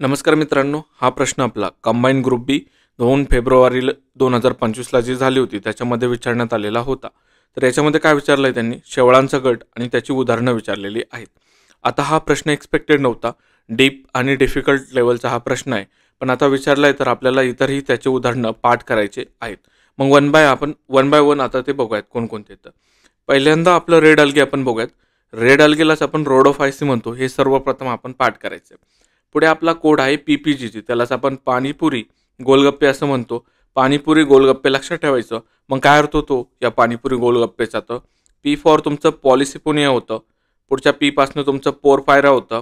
नमस्कार मित्रांनो, हा प्रश्न आपला कंबाईन ग्रुप बी 2 फेब्रुवारी 2025ला जी झाली होती त्याच्यामध्ये विचारण्यात आलेला होता। तर याच्यामध्ये काय विचारलंय त्यांनी, शेवाळांचा गट आणि त्याची उदाहरणं विचारलेली आहेत। आता हा प्रश्न एक्सपेक्टेड नव्हता, डीप आणि डिफिकल्ट लेवलचा हा प्रश्न आहे, पण आता विचारलाय तर आपल्याला इतरही त्याची उदाहरणं पाठ करायचे आहेत। मग वन बाय वन आता ते बघूयात कोणकोणते। तर पहिल्यांदा आपलं रेड अल्गे आपण बघूयात। रेड अल्गेलाच आपण रोडोफायसी म्हणतो, हे सर्वप्रथम आपण पाठ करायचं। पुढे आपला कोड आहे पीपीजीची, त्यालाच आपण पाणीपुरी गोलगप्पे असं म्हणतो। पाणीपुरी गोलगप्पे लक्षात ठेवायचं। मग काय अर्थ होतो या पाणीपुरी गोलगप्पेचा? तर पी फॉर तुमचं पॉलिसिपोनिया होतं, पुढच्या पी पासनं तुमचं पोरफायरा होतं,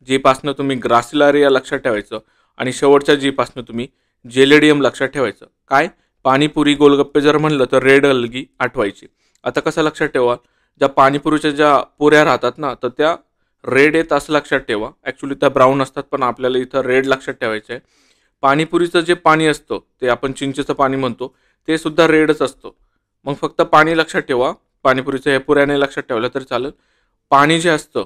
जी पासनं तुम्ही ग्रासिलारिया लक्षात ठेवायचं आणि शेवटच्या जी पासनं तुम्ही जेलेडियम लक्षात ठेवायचं। काय पाणीपुरी गोलगप्पे जर म्हणलं तर रेड अल्गी आठवायची। आता कसं लक्षात ठेवा, ज्या पाणीपुरीच्या ज्या पुऱ्या राहतात ना, तर त्या रेड येत असं लक्षात ठेवा। ॲक्च्युली त्या ब्राऊन असतात, पण आपल्याला इथं रेड लक्षात ठेवायचं आहे। पाणीपुरीचं जे पाणी असतं ते आपण चिंचेचं पाणी म्हणतो, ते सुद्धा रेडच असतं। मग फक्त पाणी लक्षात ठेवा, पाणीपुरीचं हे पुऱ्याने लक्षात ठेवलं तर चालेल। पाणी जे असतं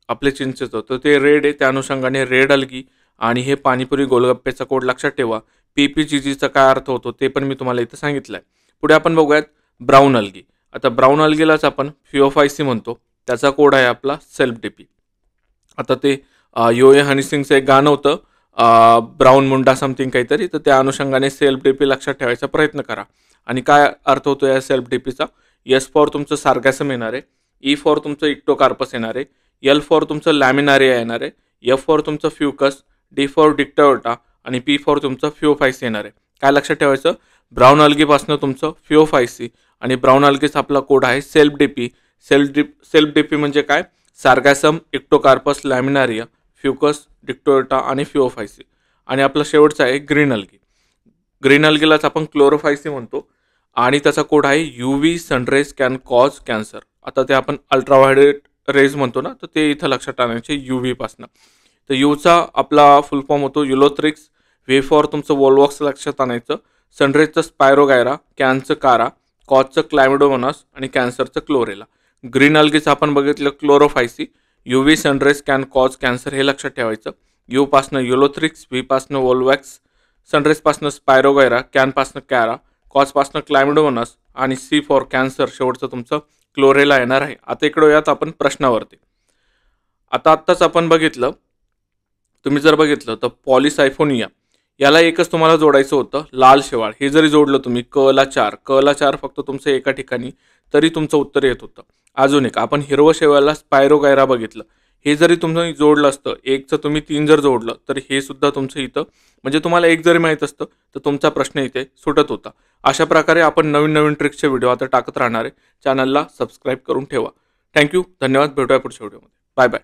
आपले चिंचेचं तर ते रेड आहे, त्या अनुषंगाने रेड अल्गी आणि हे पाणीपुरी गोलगप्पेचा कोड लक्षात ठेवा। पीपीजीजीचा काय अर्थ होतो ते पण मी तुम्हाला इथं सांगितलं आहे। पुढे आपण बघूयात ब्राऊन अल्गी। आता ब्राऊन अल्गीलाच आपण फिओफायसी म्हणतो, त्याचा कोड आहे आपला सेल्फ डीपी। आता ते यो ए हनी सिंगचं एक गाणं होतं, ब्राऊन मुंडा समथिंग काहीतरी, तर त्या अनुषंगाने सेल्फ डीपी लक्षात ठेवायचा प्रयत्न करा। आणि काय अर्थ होतो या सेल्फ डीपीचा? एस फॉर तुमचं सार्गॅसम येणार आहे, ई फॉर तुमचं इक्टोकार्पस येणार आहे, एल फॉर तुमचं लॅमिनारिया येणार आहे, एफ फॉर तुमचं फ्युकस, डी फॉर डिक्टाओटा आणि पी फॉर तुमचं फिओफायसी येणार आहे। काय लक्षात ठेवायचं? ब्राऊन अल्गीपासनं तुमचं फिओफायसी आणि ब्राऊन अल्गीचा आपला कोड आहे सेल्फ डीपी। सेल्फ डीपी म्हणजे काय? सार्गॅसम, इक्टोकार्पस, लॅमिनारिया, फ्युकस, डिक्टोटा आणि फिओफायसी। आणि आपला शेवटचा आहे ग्रीन अल्गी। ग्रीन अल्गीलाच आपण क्लोरोफायसी म्हणतो आणि त्याचा कोड आहे UV sun rays can cause cancer. आता ते आपण अल्ट्राव्हायोलेट रेज म्हणतो ना, तर ते इथं लक्षात आणायचे यूव्ही पासनं। तर यूचा आपला फुल फॉर्म होतो युलोथ्रिक्स, व्ही फॉर तुमचं वोल्वॉक्स लक्षात आणायचं, सनरेजचं स्पायरोगायरा, कॅनचं कारा, कॉजचं क्लॅमिडोमोनास आणि कॅन्सरचं क्लोरेला। ग्रीन अल्गीचं आपण बघितलं chlorophyceae, UV sun rays can cause cancer हे लक्षात ठेवायचं। यू पासनं युलोथ्रिक्स, व्ही पासनं वोल्वॅक्स, सनरेज पासनं स्पायरोगायरा, कॅन पासनं कॅरा, कॉज पासनं क्लॅमिडोमोनास आणि सी फॉर कॅन्सर शेवटचं तुमचं क्लोरेला येणार आहे। आता इकडे यात आपण प्रश्नावरती। आत्ताच आपण बघितलं, तुम्ही जर बघितलं तर पॉलिसायफोनिया याला एकच तुम्हाला जोडायचं होतं, लाल शेवाळ। हे जरी जोडलं तुम्ही क ला 4 फक्त तुमचं एका ठिकाणी, तरी तुमचं उत्तर येत होतं। अजून एक आपण हिरवं शेवाळला स्पायरोगायरा बघितलं, हे जरी तुम्ही जोडलं असतं, एकचं तुम्ही 3 जर जोडलं तर हे सुद्धा तुमचं इथं, म्हणजे तुम्हाला एक जरी माहीत असतं तर तुमचा प्रश्न इथे सुटत होता। अशा प्रकारे आपण नवीन नवीन ट्रिक्सचे व्हिडिओ आता टाकत राहणार आहे। चॅनलला सबस्क्राईब करून ठेवा। थँक्यू, धन्यवाद, भेटूया पुढच्या व्हिडिओमध्ये। Bye bye.